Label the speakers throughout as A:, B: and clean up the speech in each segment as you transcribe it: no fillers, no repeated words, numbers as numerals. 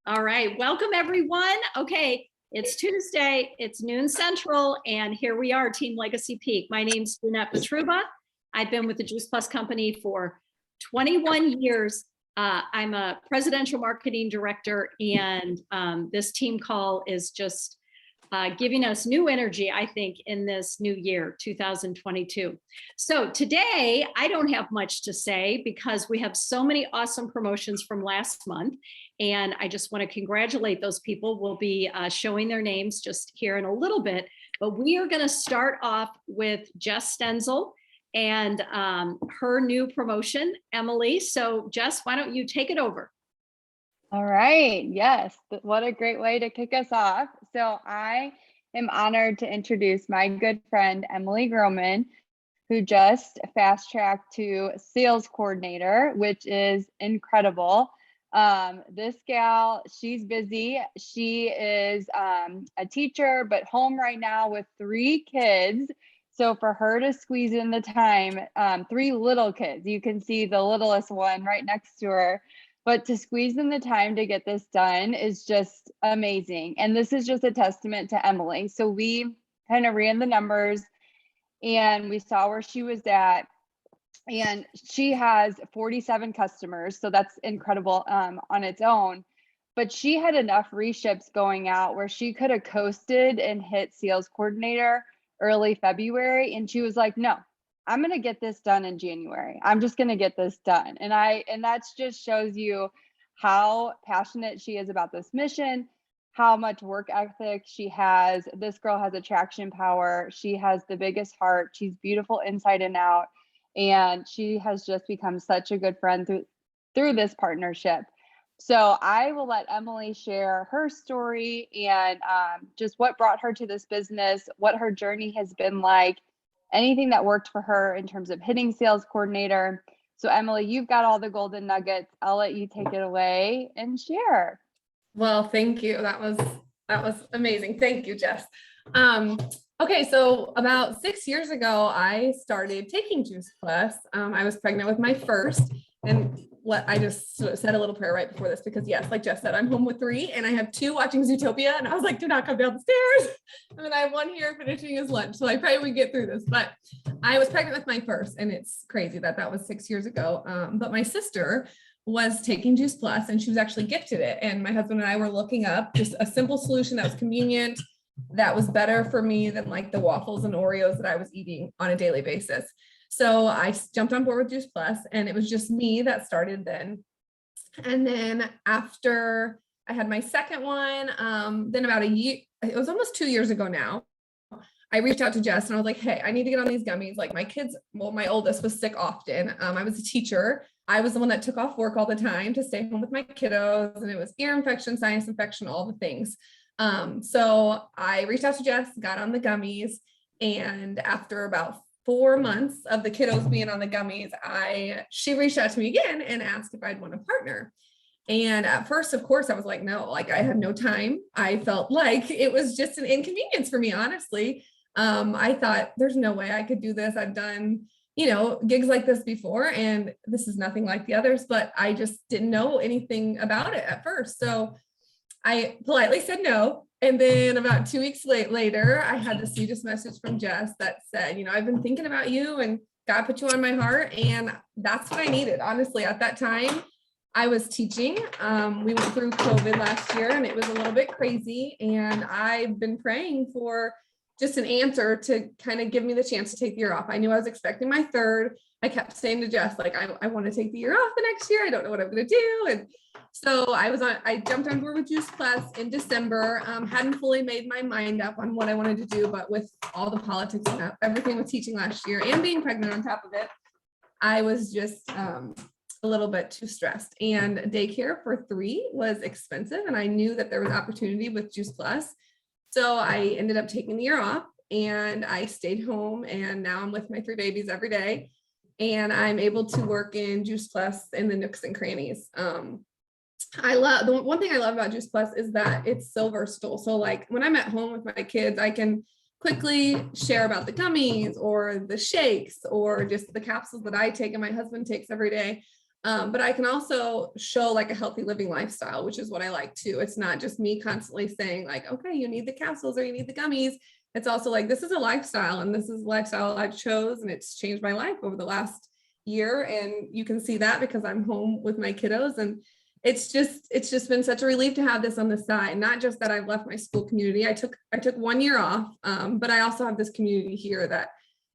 A: All right, welcome everyone. Okay, it's Tuesday, it's noon central, and here we are, Team Legacy Peak. My name's Jeanette Petruba. I've been with the Juice Plus Company for 21 years. I'm a presidential marketing director, and this team call is just giving us new energy, I think, in this new year, 2022. So today, I don't have much to say because we have so many awesome promotions from last month. And I just want to congratulate those people. We'll be showing their names just here in a little bit. But we are going to start off with Jess Stenzel and her new promotion, Emily. So Jess, why don't you take it over?
B: All right. Yes. What a great way to kick us off. So I am honored to introduce my good friend, Emily Groman, who just fast tracked to sales coordinator, which is incredible. This gal, she's busy. She is a teacher, but home right now with 3 kids. So for her to squeeze in the time, 3 little kids, you can see the littlest one right next to her. But to squeeze in the time to get this done is just amazing. And this is just a testament to Emily. So we kind of ran the numbers and we saw where she was at. And she has 47 customers. So that's incredible on its own. But she had enough reships going out where she could have coasted and hit sales coordinator early February. And she was like, no, I'm going to get this done in January. I'm just going to get this done. And that just shows you how passionate she is about this mission, how much work ethic she has. This girl has attraction power. She has the biggest heart. She's beautiful inside and out. And she has just become such a good friend through this partnership. So I will let Emily share her story and just what brought her to this business, what her journey has been like, anything that worked for her in terms of hitting sales coordinator. So Emily, you've got all the golden nuggets. I'll let you take it away and share.
C: Well, thank you. That was amazing. Thank you, Jess. Okay, so about 6 years ago, I started taking Juice Plus. I was pregnant with my first, and I just said a little prayer right before this because yes, like Jess said, I'm home with 3 and I have 2 watching Zootopia, and I was like, do not come down the stairs. And then I have 1 here finishing his lunch. So I pray we get through this, but I was pregnant with my first, and it's crazy that was 6 years ago. But my sister was taking Juice Plus and she was actually gifted it. And my husband and I were looking up just a simple solution that was convenient, that was better for me than like the waffles and Oreos that I was eating on a daily basis. So I jumped on board with Juice Plus, and it was just me that started then. And then after I had my second one, then about a year, it was almost 2 years ago now, I reached out to Jess and I was like, hey, I need to get on these gummies. Like my kids, well, my oldest was sick often. I was a teacher. I was the one that took off work all the time to stay home with my kiddos, and it was ear infection, sinus infection, all the things. So I reached out to Jess, got on the gummies, and after about 4 months of the kiddos being on the gummies, she reached out to me again and asked if I'd want to partner. And at first, of course, I was like, no, like I had no time. I felt like it was just an inconvenience for me, honestly. I thought there's no way I could do this. I've done, gigs like this before, and this is nothing like the others, but I just didn't know anything about it at first. So I politely said no. And then about 2 weeks later, I had the sweetest message from Jess that said, I've been thinking about you and God put you on my heart. And that's what I needed. Honestly, at that time, I was teaching. We went through COVID last year and it was a little bit crazy. And I've been praying for just an answer to kind of give me the chance to take the year off. I knew I was expecting my third. I kept saying to Jess, like, I want to take the year off the next year. I don't know what I'm going to do. And so I jumped on board with Juice Plus in December. Hadn't fully made my mind up on what I wanted to do, but with all the politics and everything with teaching last year and being pregnant on top of it, I was just a little bit too stressed. And daycare for 3 was expensive, and I knew that there was opportunity with Juice Plus. So I ended up taking the year off, and I stayed home, and now I'm with my 3 babies every day, and I'm able to work in Juice Plus in the nooks and crannies. The one thing I love about Juice Plus is that it's so versatile. So like when I'm at home with my kids, I can quickly share about the gummies or the shakes or just the capsules that I take and my husband takes every day. But I can also show like a healthy living lifestyle, which is what I like too. It's not just me constantly saying like, okay, you need the capsules or you need the gummies. It's also like, this is a lifestyle and this is a lifestyle I've chose and it's changed my life over the last year. And you can see that because I'm home with my kiddos, and it's just been such a relief to have this on the side. Not just that I've left my school community. I took 1 year off, but I also have this community here that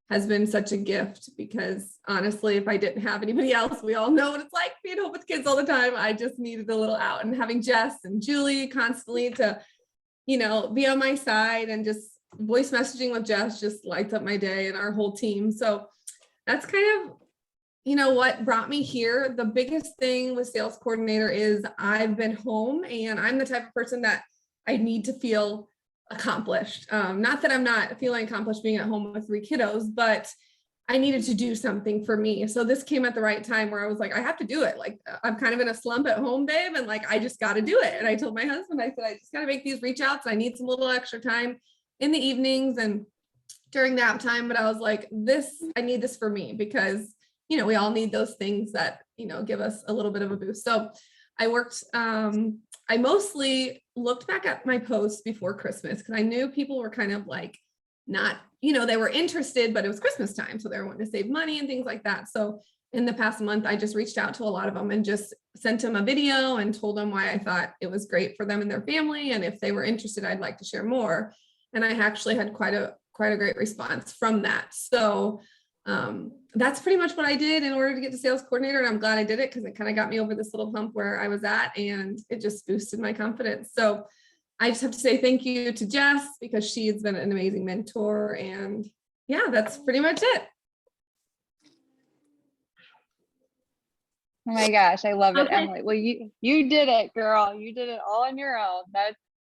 C: has been such a gift, because honestly, if I didn't have anybody else, we all know what it's like being home with kids all the time. I just needed a little out, and having Jess and Julie constantly to, be on my side, and just voice messaging with Jess just lights up my day and our whole team. So that's kind of, what brought me here. The biggest thing with sales coordinator is I've been home, and I'm the type of person that I need to feel accomplished. Not that I'm not feeling accomplished being at home with 3 kiddos, but I needed to do something for me. So this came at the right time where I was like, I have to do it. Like, I'm kind of in a slump at home, babe. And like, I just got to do it. And I told my husband, I said, I just got to make these reach outs. I need some little extra time in the evenings and during nap time. But I was like, I need this for me, because, we all need those things that, give us a little bit of a boost. So I worked, I mostly looked back at my posts before Christmas, because I knew people were kind of like not, they were interested, but it was Christmas time. So they were wanting to save money and things like that. So in the past month, I just reached out to a lot of them and just sent them a video and told them why I thought it was great for them and their family. And if they were interested, I'd like to share more. And I actually had quite a great response from that. So that's pretty much what I did in order to get to sales coordinator. And I'm glad I did it, because it kind of got me over this little hump where I was at, and it just boosted my confidence. So I just have to say thank you to Jess, because she has been an amazing mentor. And yeah, that's pretty much it.
B: Oh my gosh, I love it,
A: Okay.
B: Emily. Well, you did it, girl. You did it all on your own.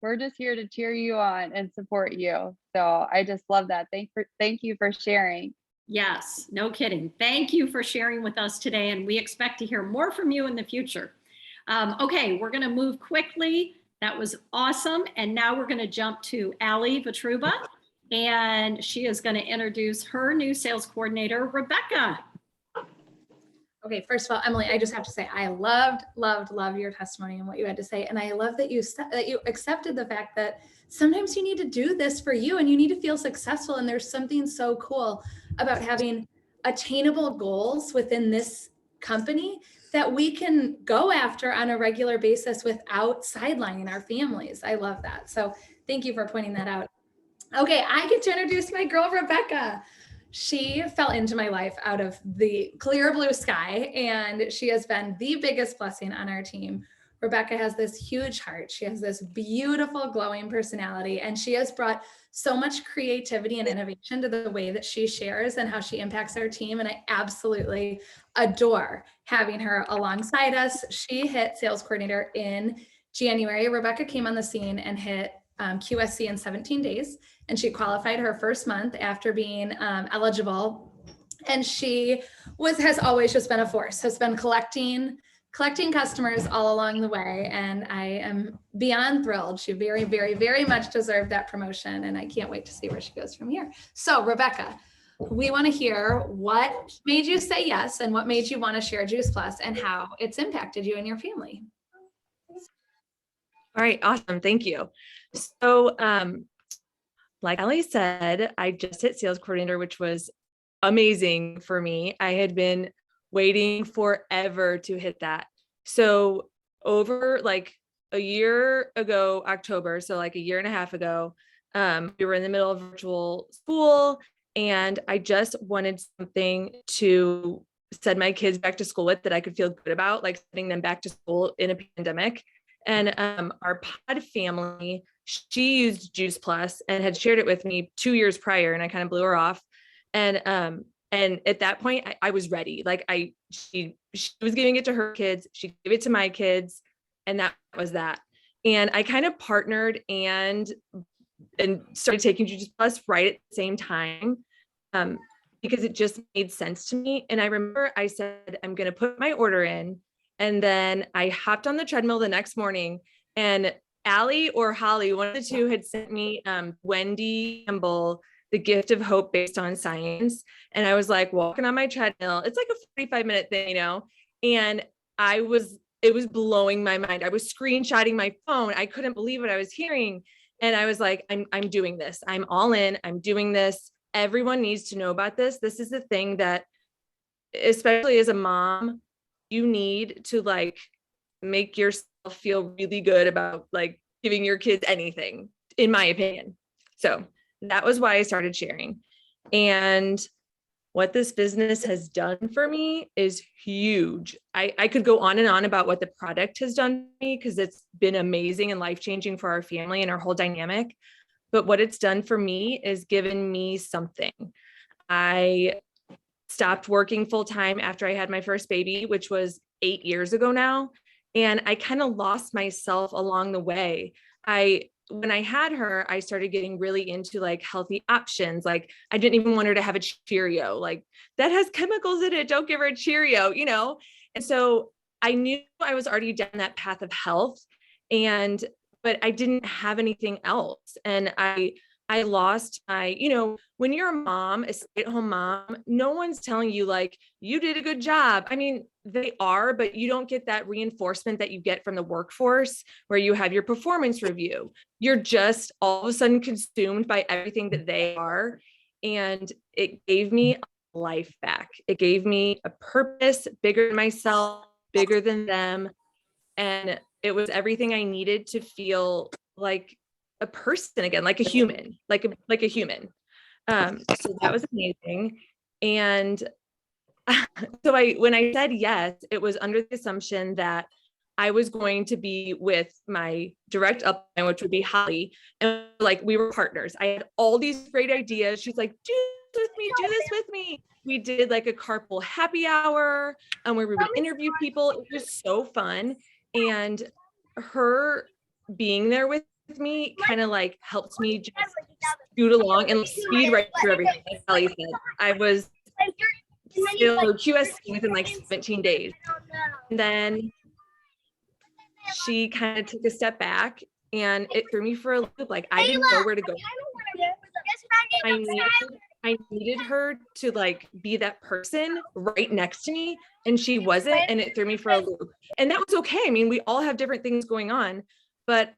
B: We're just here to cheer you on and support you. So I just love that. Thank you for sharing.
A: Yes, no kidding. Thank you for sharing with us today, and we expect to hear more from you in the future. Okay, we're going to move quickly. That was awesome. And now we're going to jump to Allie Vitruba, and she is going to introduce her new sales coordinator, Rebecca.
D: Okay, first of all, Emily, I just have to say, I loved your testimony and what you had to say. And I love that you accepted the fact that sometimes you need to do this for you and you need to feel successful. And there's something so cool about having attainable goals within this company that we can go after on a regular basis without sidelining our families. I love that. So thank you for pointing that out. Okay, I get to introduce my girl, Rebecca. She fell into my life out of the clear blue sky, and she has been the biggest blessing on our team. Rebecca has this huge heart. She has this beautiful, glowing personality, and she has brought so much creativity and innovation to the way that she shares and how she impacts our team. And I absolutely adore having her alongside us. She hit sales coordinator in January. Rebecca came on the scene and hit QSC in 17 days, and she qualified her first month after being eligible. And she has always just been a force, has been collecting customers all along the way. And I am beyond thrilled. She very, very, very much deserved that promotion. And I can't wait to see where she goes from here. So Rebecca, we want to hear what made you say yes and what made you want to share Juice Plus and how it's impacted you and your family.
E: All right, awesome. Thank you. So, like Ellie said, I just hit sales coordinator, which was amazing for me. I had been waiting forever to hit that. So over like a year ago, October, so like a year and a half ago, we were in the middle of virtual school, and I just wanted something to send my kids back to school with that I could feel good about, like sending them back to school in a pandemic. And our pod family, she used Juice Plus and had shared it with me 2 years prior, and I kind of blew her off. And at that point, I was ready. Like she was giving it to her kids, she gave it to my kids, and that was that. And I kind of partnered and started taking Juice Plus right at the same time, because it just made sense to me. And I remember I said, I'm going to put my order in. And then I hopped on the treadmill the next morning, and Allie or Holly, one of the two, had sent me Wendy Campbell, The Gift of Hope Based on Science. And I was like walking on my treadmill. It's like a 45-minute thing, and it was blowing my mind. I was screenshotting my phone. I couldn't believe what I was hearing. And I was like, I'm doing this. I'm all in. I'm doing this. Everyone needs to know about this. This is the thing that, especially as a mom, you need to like make yourself feel really good about like giving your kids anything, in my opinion. So that was why I started sharing. And what this business has done for me is huge. I could go on and on about what the product has done for me because it's been amazing and life-changing for our family and our whole dynamic. But what it's done for me is given me something. I stopped working full time after I had my first baby, which was 8 years ago now. And I kind of lost myself along the way. When I had her, I started getting really into like healthy options. Like I didn't even want her to have a Cheerio, like that has chemicals in it. Don't give her a Cheerio, you know? And so I knew I was already down that path of health, but I didn't have anything else. And I lost my, when you're a mom, a stay-at-home mom, no one's telling you like, you did a good job. I mean, they are, but you don't get that reinforcement that you get from the workforce where you have your performance review. You're just all of a sudden consumed by everything that they are. And it gave me a life back. It gave me a purpose bigger than myself, bigger than them. And it was everything I needed to feel like a person again, like a human, like a human. So that was amazing. And so when I said yes, it was under the assumption that I was going to be with my direct upline, which would be Holly. And like, we were partners. I had all these great ideas. She's like, do this with me. We did like a carpool happy hour and where we would interview people. It was so fun. And her being there with me kind of like helped me just scoot along and speed right through everything. Like Kelly said, I was still QSC within like 17 days. And then she kind of took a step back and it threw me for a loop. Like I didn't know where to go. I needed her to like be that person right next to me, and she wasn't, and it threw me for a loop. And that was okay. I mean, we all have different things going on, but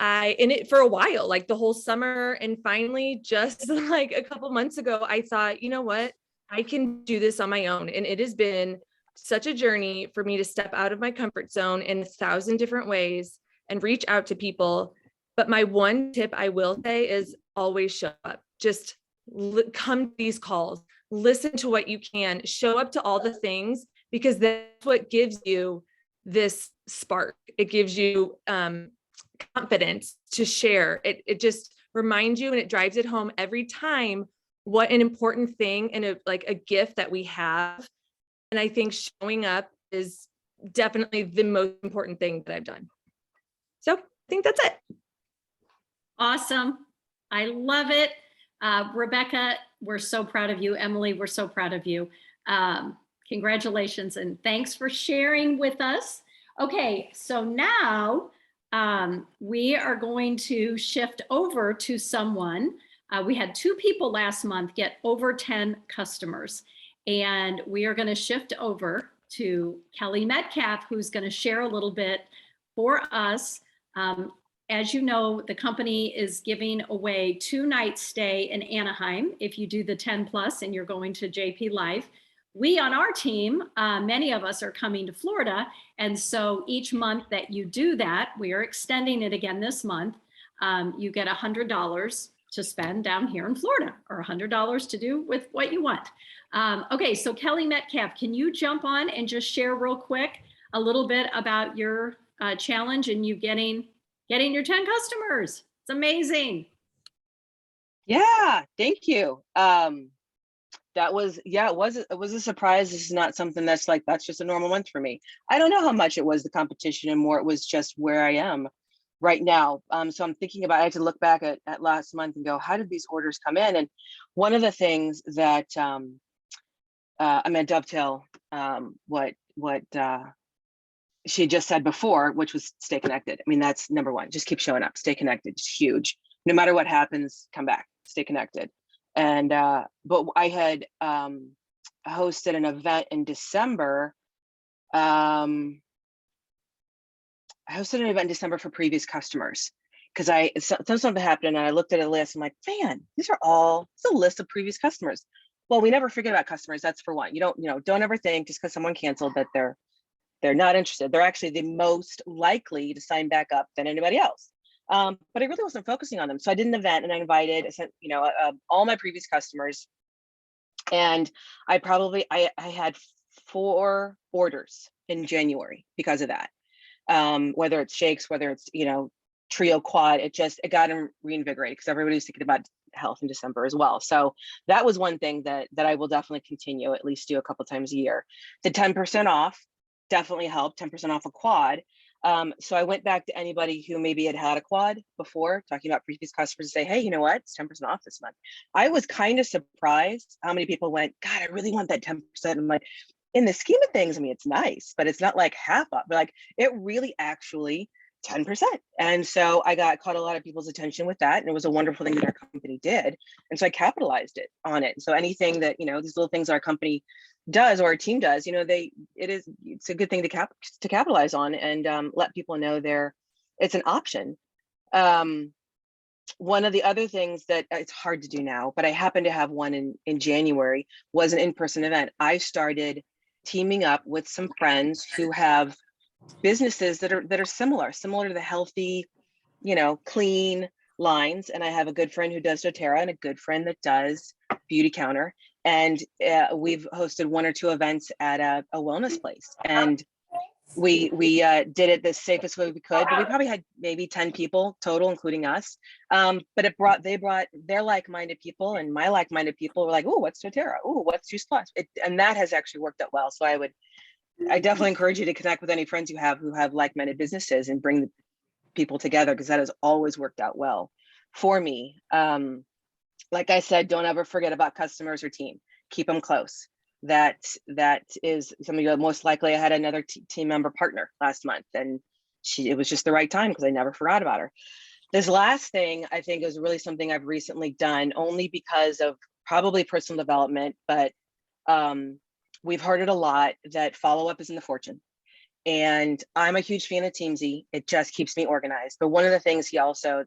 E: I in it for a while, like the whole summer, and finally just like a couple months ago, I thought, you know what? I can do this on my own. And it has been such a journey for me to step out of my comfort zone in 1,000 different ways and reach out to people. But my one tip I will say is always show up. Just come to these calls, listen to what you can, show up to all the things, because that's what gives you this spark. It gives you confidence to share. It just reminds you and it drives it home every time what an important thing and a gift that we have. And I think showing up is definitely the most important thing that I've done. So I think that's it.
A: Awesome. I love it. Rebecca, we're so proud of you. Emily, we're so proud of you. Congratulations and thanks for sharing with us. Okay, so now we are going to shift over to someone. We had 2 people last month get over 10 customers, and we are going to shift over to Kelly Metcalf, who's going to share a little bit for us. As you know, the company is giving away 2-night stay in Anaheim if you do the 10 plus and you're going to JP Life. We on our team, many of us are coming to Florida. And so each month that you do that, we are extending it again this month. You get $100 to spend down here in Florida, or $100 to do with what you want. Okay, so Kelly Metcalf, can you jump on and just share real quick a little bit about your challenge and you getting your 10 customers? It's amazing.
F: Yeah, thank you. That was, it was a surprise. This is not something that's just a normal month for me. I don't know how much it was the competition and more it was just where I am right now. So I'm thinking about, I had to look back at last month and go, how did these orders come in? And one of the things that I'm gonna dovetail what she just said before, which was stay connected. I mean, that's number one. Just keep showing up, stay connected. It's huge. No matter what happens, come back, stay connected. And but I had hosted an event in December I hosted an event in December for previous customers because something happened and I looked at a list. I'm like, man, it's a list of previous customers. Well, we never forget about customers. That's for one. You don't ever think just because someone canceled that they're not interested. They're actually the most likely to sign back up than anybody else. But I really wasn't focusing on them. So I did an event and I sent, all my previous customers. And I had 4 orders in January because of that. Whether it's shakes, whether it's, trio quad, it got them reinvigorated because everybody's thinking about health in December as well. So that was one thing that I will definitely continue, at least do a couple times a year. The 10% off definitely helped, 10% off a quad. So I went back to anybody who maybe had a quad before, talking about previous customers, to say, hey, you know what? It's 10% off this month. I was kind of surprised how many people went, God, I really want that 10%. I'm like, in the scheme of things, I mean, it's nice, but it's not like half up, but like it really actually 10%. And so I caught a lot of people's attention with that. And it was a wonderful thing that our company did. And so I capitalized on it. So anything that, these little things our company does or our team does, it's a good thing to capitalize on and let people know it's an option. One of the other things that it's hard to do now, but I happen to have one in January, was an in-person event. I started teaming up with some friends who have businesses that are similar to the healthy, clean lines. And I have a good friend who does doTERRA and a good friend that does Beauty Counter. And we've hosted 1 or 2 events at a wellness place. And we did it the safest way we could, but we probably had maybe 10 people total, including us. But they brought their like-minded people, and my like-minded people were like, oh, what's doTERRA? Oh, what's Juice Plus? And that has actually worked out well. So I definitely encourage you to connect with any friends you have who have like-minded businesses and bring the people together, because that has always worked out well for me. Like I said, don't ever forget about customers or team. Keep them close. That is something that most likely. I had another team member partner last month, and it was just the right time because I never forgot about her. This last thing I think is really something I've recently done, only because of probably personal development, but we've heard it a lot that follow-up is in the fortune. And I'm a huge fan of Teamsy. It just keeps me organized. But one of the things he also,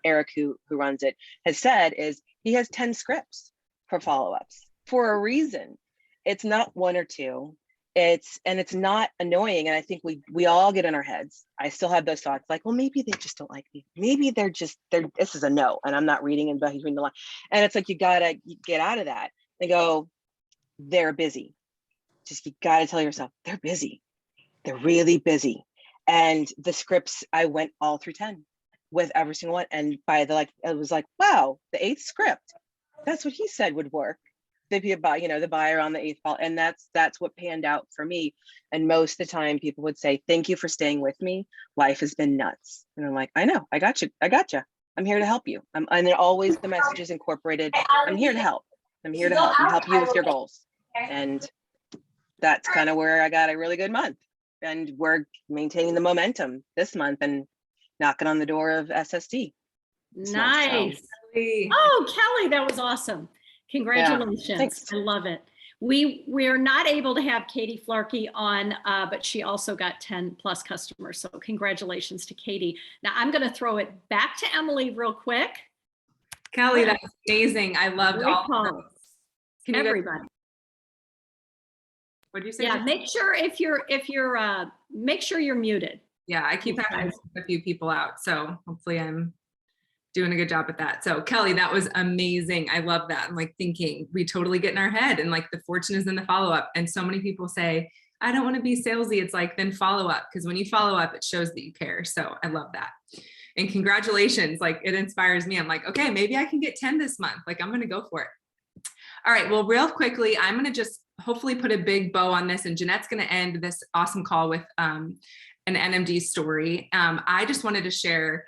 F: Eric, who runs it, has said is he has 10 scripts for follow-ups for a reason. It's not 1 or 2. It's not annoying. And I think we all get in our heads. I still have those thoughts like, well, maybe they just don't like me. Maybe this is a no, and I'm not reading in between the line. And it's like, you gotta get out of that and go, they're busy. You gotta tell yourself they're busy. They're really busy. And the scripts, I went all through 10 with every single one. And it was like, wow, the 8th script, that's what he said would work. They'd be about, the buyer on the 8th call. And that's what panned out for me. And most of the time people would say, thank you for staying with me. Life has been nuts. And I'm like, I know, I got you. I'm here to help you. And then always the message is incorporated. I'm here to help. I'm here to help you with your goals. And that's kind of where I got a really good month. And we're maintaining the momentum this month and knocking on the door of SSD.
A: Nice. Oh, Kelly, that was awesome. Congratulations.
F: Thanks.
A: I love it. We're not able to have Katie Flarkey on, but she also got 10 plus customers. So congratulations to Katie. Now I'm going to throw it back to Emily real quick.
C: Kelly, that's amazing. I loved
A: Great
C: all
A: call.
C: of those. Can you
A: Everybody.
C: What did you say?
A: Yeah, make sure make sure you're muted.
C: Yeah, I keep having a few people out, so hopefully I'm doing a good job at that. So Kelly, that was amazing. I love that. I'm like thinking we totally get in our head and like the fortune is in the follow-up. And so many people say, I don't want to be salesy. It's like, then follow up, because when you follow up, it shows that you care. So I love that. And congratulations, like it inspires me. I'm like, okay, maybe I can get 10 this month. Like I'm going to go for it. All right, well, real quickly, I'm going to just hopefully put a big bow on this, and Jeanette's going to end this awesome call with an NMD story. I just wanted to share,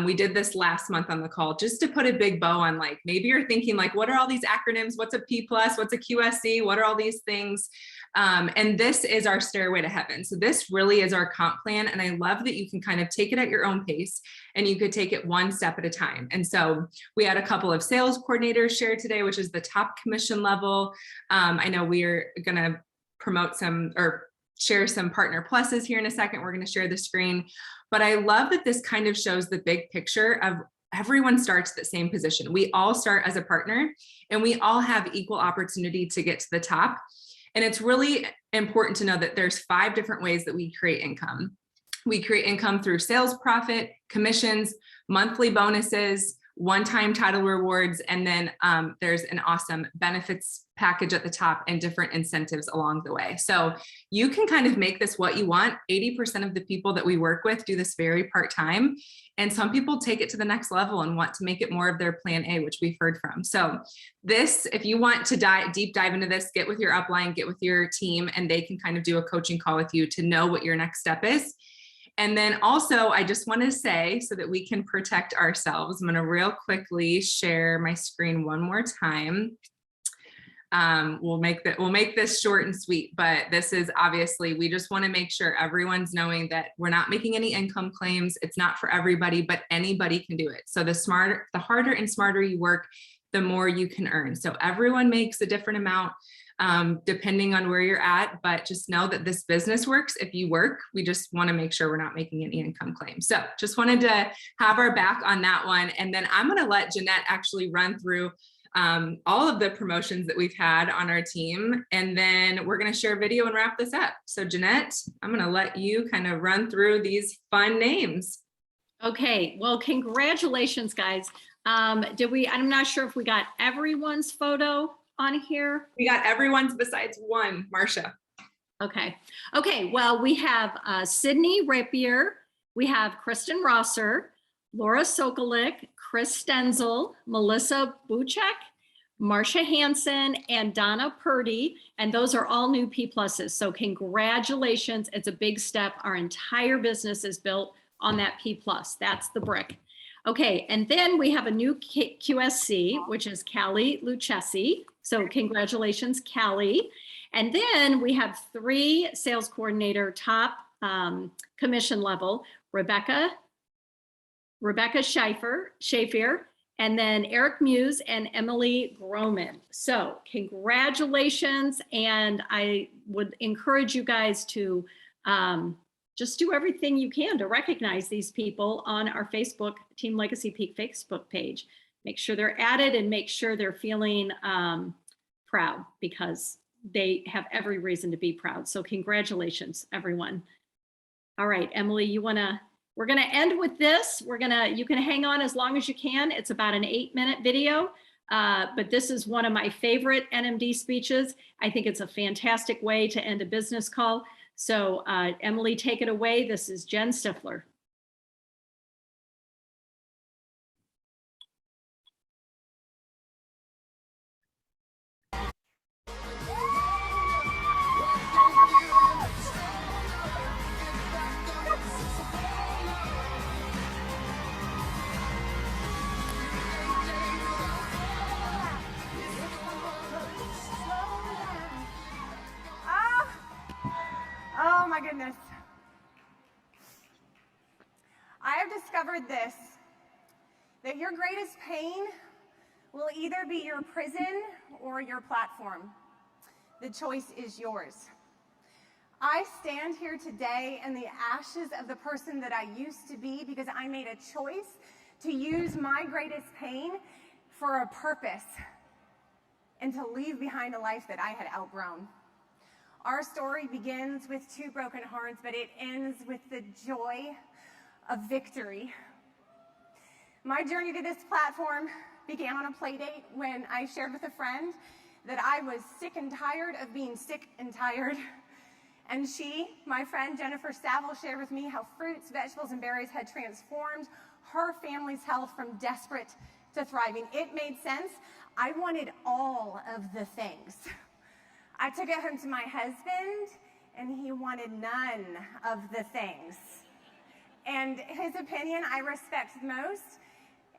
C: we did this last month on the call, just to put a big bow on, like, maybe you're thinking like, what are all these acronyms? What's a P+, what's a QSC? What are all these things? And this is our stairway to heaven. So this really is our comp plan. And I love that you can kind of take it at your own pace, and you could take it one step at a time. And so we had a couple of sales coordinators share today, which is the top commission level. I know we're going to promote some, or
G: share some partner pluses here in a second. We're going to share the screen, but I love that this kind of shows the big picture of everyone starts at the same position. We all start as a partner and we all have equal opportunity to get to the top. And it's really important to know that there's 5 different ways that we create income. We create income through sales profit, commissions, monthly bonuses, one-time title rewards, and then there's an awesome benefits package at the top and different incentives along the way. So you can kind of make this what you want. 80% of the people that we work with do this very part-time. And some people take it to the next level and want to make it more of their plan A, which we've heard from. So this, if you want to deep dive into this, get with your upline, get with your team, and they can kind of do a coaching call with you to know what your next step is. And then also, I just want to say, so that we can protect ourselves, I'm going to real quickly share my screen one more time. We'll make this short and sweet, but this is obviously, we just want to make sure everyone's knowing that we're not making any income claims. It's not for everybody, but anybody can do it. So the harder and smarter you work, the more you can earn. So everyone makes a different amount depending on where you're at, but just know that this business works if you work. We just want to make sure we're not making any income claims. So just wanted to have our back on that one. And then I'm going to let Jeanette actually run through all of the promotions that we've had on our team. And then we're going to share video and wrap this up. So Jeanette, I'm going to let you kind of run through these fun names.
A: Okay, well, congratulations, guys. I'm not sure if we got everyone's photo on here.
G: We got everyone's besides one, Marcia.
A: Okay, well, we have Sydney Rapier, we have Kristen Rosser, Laura Sokolik, Chris Stenzel, Melissa Buchek, Marcia Hansen, and Donna Purdy, and those are all new P pluses. So congratulations, it's a big step. Our entire business is built on that P plus. That's the brick. Okay, and then we have a new QSC, which is Callie Lucchesi. So congratulations, Callie. And then we have 3 sales coordinator top commission level, Rebecca Schaefer, and then Eric Muse and Emily Groman. So congratulations. And I would encourage you guys to just do everything you can to recognize these people on our Facebook, Team Legacy Peak Facebook page. Make sure they're added and make sure they're feeling proud, because they have every reason to be proud. So congratulations, everyone. All right, Emily, we're gonna end with this. You can hang on as long as you can. It's about an 8-minute video, but this is one of my favorite NMD speeches. I think it's a fantastic way to end a business call. So Emily, take it away. This is Jen Stifler.
H: Oh my goodness. I have discovered this, that your greatest pain will either be your prison or your platform. The choice is yours. I stand here today in the ashes of the person that I used to be because I made a choice to use my greatest pain for a purpose and to leave behind a life that I had outgrown. Our story begins with 2 broken hearts, but it ends with the joy of victory. My journey to this platform began on a play date when I shared with a friend that I was sick and tired of being sick and tired. And she, my friend Jennifer Saville, shared with me how fruits, vegetables, and berries had transformed her family's health from desperate to thriving. It made sense. I wanted all of the things. I took it home to my husband, and he wanted none of the things. And his opinion I respect most,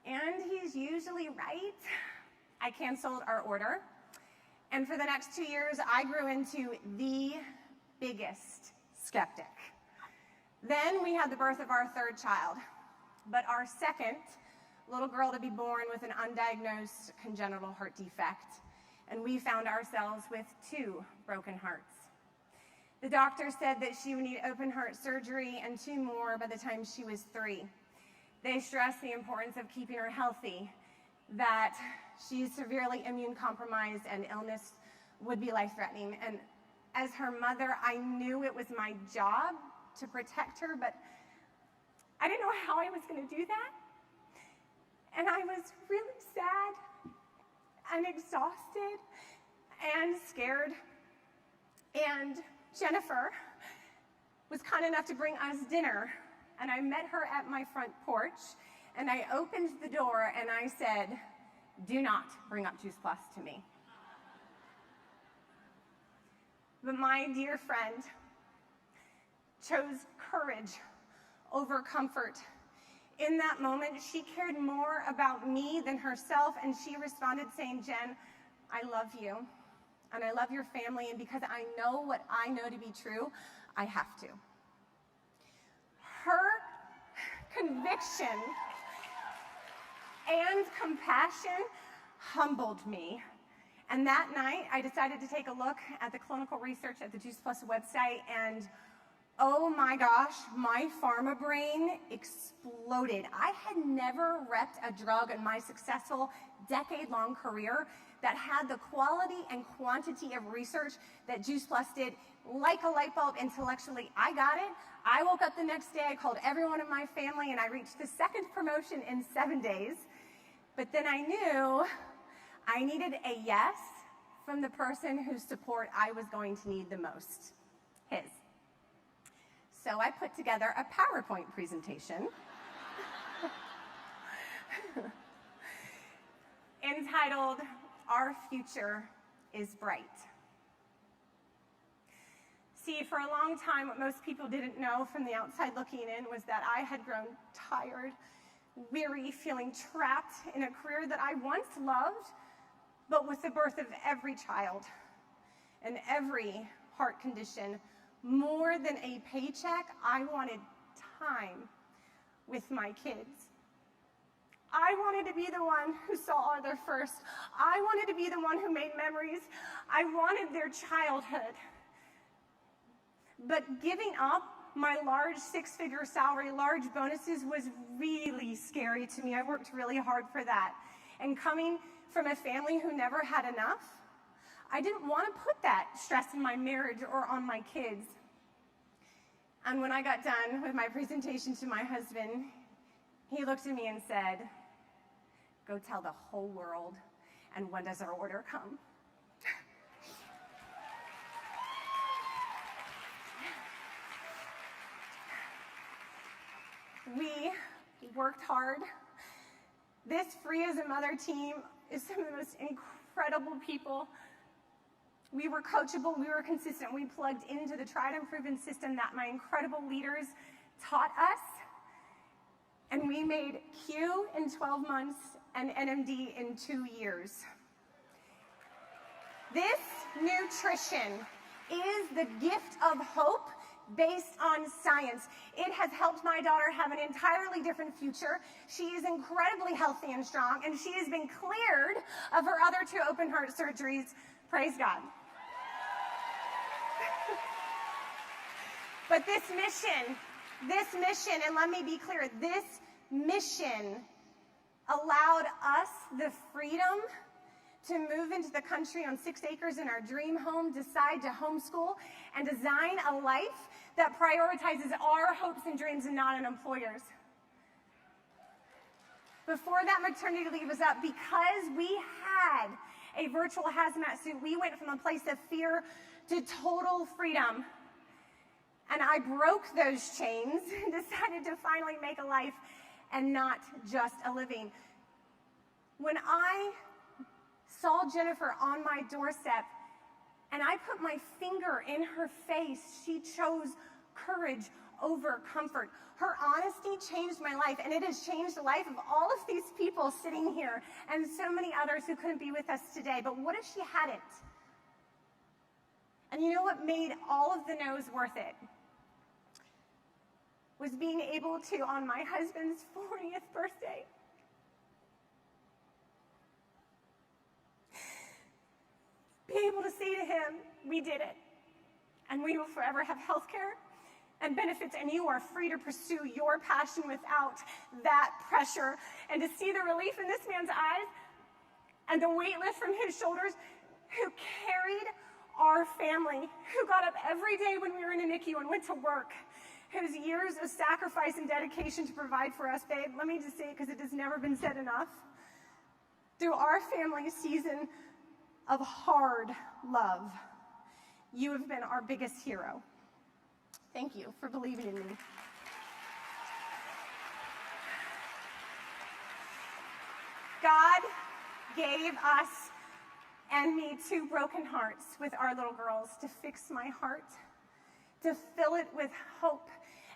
H: and he's usually right. I canceled our order. And for the next 2 years, I grew into the biggest skeptic. Then we had the birth of our 3rd child, but our 2nd little girl to be born with an undiagnosed congenital heart defect. And we found ourselves with 2 broken hearts. The doctor said that she would need open heart surgery and 2 more by the time she was 3. They stressed the importance of keeping her healthy, that she's severely immune compromised and illness would be life-threatening. And as her mother, I knew it was my job to protect her, but I didn't know how I was going to do that. And I was really sad and exhausted and scared. And Jennifer was kind enough to bring us dinner, and I met her at my front porch, and I opened the door and I said, "Do not bring up Juice Plus to me." But my dear friend chose courage over comfort. In that moment, she cared more about me than herself, and she responded saying, "Jen, I love you, and I love your family, and because I know what I know to be true, I have to." Her conviction and compassion humbled me. And that night, I decided to take a look at the clinical research at the Juice Plus website, and oh my gosh, my pharma brain exploded. I had never repped a drug in my successful decade-long career that had the quality and quantity of research that Juice Plus did. Like a light bulb intellectually, I got it. I woke up the next day, I called everyone in my family, and I reached the 2nd promotion in 7 days. But then I knew I needed a yes from the person whose support I was going to need the most, his. So I put together a PowerPoint presentation entitled, "Our Future is Bright." See, for a long time, what most people didn't know from the outside looking in was that I had grown tired, weary, feeling trapped in a career that I once loved, but with the birth of every child and every heart condition, more than a paycheck, I wanted time with my kids. I wanted to be the one who saw Arthur first. I wanted to be the one who made memories. I wanted their childhood. But giving up my large 6-figure salary, large bonuses was really scary to me. I worked really hard for that. And coming from a family who never had enough, I didn't want to put that stress in my marriage or on my kids. And when I got done with my presentation to my husband, he looked at me and said, "Go tell the whole world, and when does our order come?" We worked hard. This Free as a Mother team is some of the most incredible people. We were coachable, we were consistent, we plugged into the tried and proven system that my incredible leaders taught us, and we made Q in 12 months and NMD in 2 years. This nutrition is the gift of hope based on science. It has helped my daughter have an entirely different future. She is incredibly healthy and strong, and she has been cleared of her other 2 open heart surgeries. Praise God. But this mission, and let me be clear, this mission allowed us the freedom to move into the country on 6 acres in our dream home, decide to homeschool, and design a life that prioritizes our hopes and dreams and not an employer's. Before that maternity leave was up, because we had a virtual hazmat suit, we went from a place of fear to total freedom. And I broke those chains and decided to finally make a life and not just a living. When I saw Jennifer on my doorstep and I put my finger in her face, she chose courage over comfort. Her honesty changed my life, and it has changed the life of all of these people sitting here and so many others who couldn't be with us today. But what if she hadn't? And you know what made all of the no's worth it? Was being able to, on my husband's 40th birthday, be able to say to him, "We did it. and we will forever have health care and benefits, and you are free to pursue your passion without that pressure. And to see the relief in this man's eyes and the weight lift from his shoulders, who carried our family, who got up every day when we were in a NICU and went to work, whose years of sacrifice and dedication to provide for us, babe, let me just say it because it has never been said enough. Through our family season of hard love, you have been our biggest hero. Thank you for believing in me. God gave us and me 2 broken hearts with our little girls to fix my heart, to fill it with hope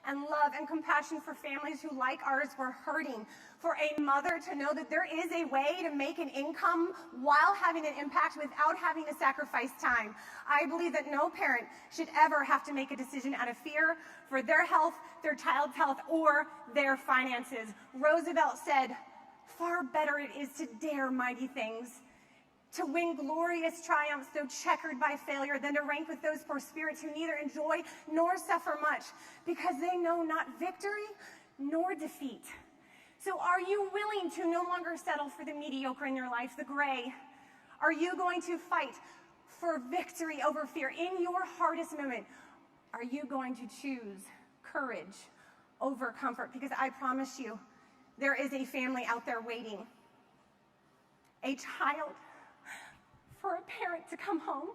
H: and love and compassion for families who, like ours, were hurting, for a mother to know that there is a way to make an income while having an impact without having to sacrifice time. I believe that no parent should ever have to make a decision out of fear for their health, their child's health, or their finances. Roosevelt said, "Far better it is to dare mighty things, to win glorious triumphs, though checkered by failure, than to rank with those poor spirits who neither enjoy nor suffer much, because they know not victory nor defeat." So are you willing to no longer settle for the mediocre in your life, the gray? Are you going to fight for victory over fear in your hardest moment? Are you going to choose courage over comfort? Because I promise you, there is a family out there waiting. A child for a parent to come home,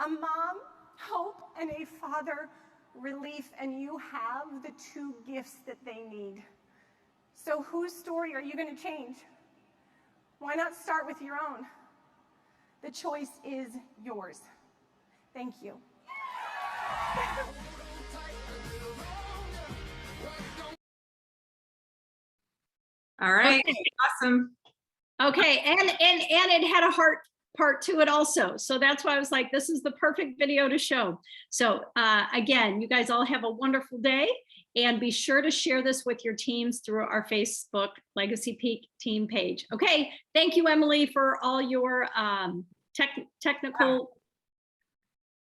H: a mom, hope, and a father, relief, and you have the 2 gifts that they need. So whose story are you going to change? Why not start with your own? The choice is yours. Thank you.
G: All right,
A: Okay.
G: awesome.
A: Okay, and it had a heart part to it also. So that's why I was like, this is the perfect video to show. So again, you guys all have a wonderful day, and be sure to share this with your teams through our Facebook Legacy Peak team page. Okay, thank you, Emily, for all your technical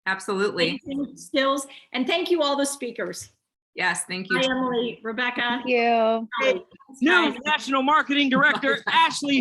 G: Absolutely.
A: skills, and thank you all the speakers.
G: Yes, thank you.
A: Hi, Emily, Rebecca.
B: Thank you.
A: Hi.
I: New National Marketing Director, Ashley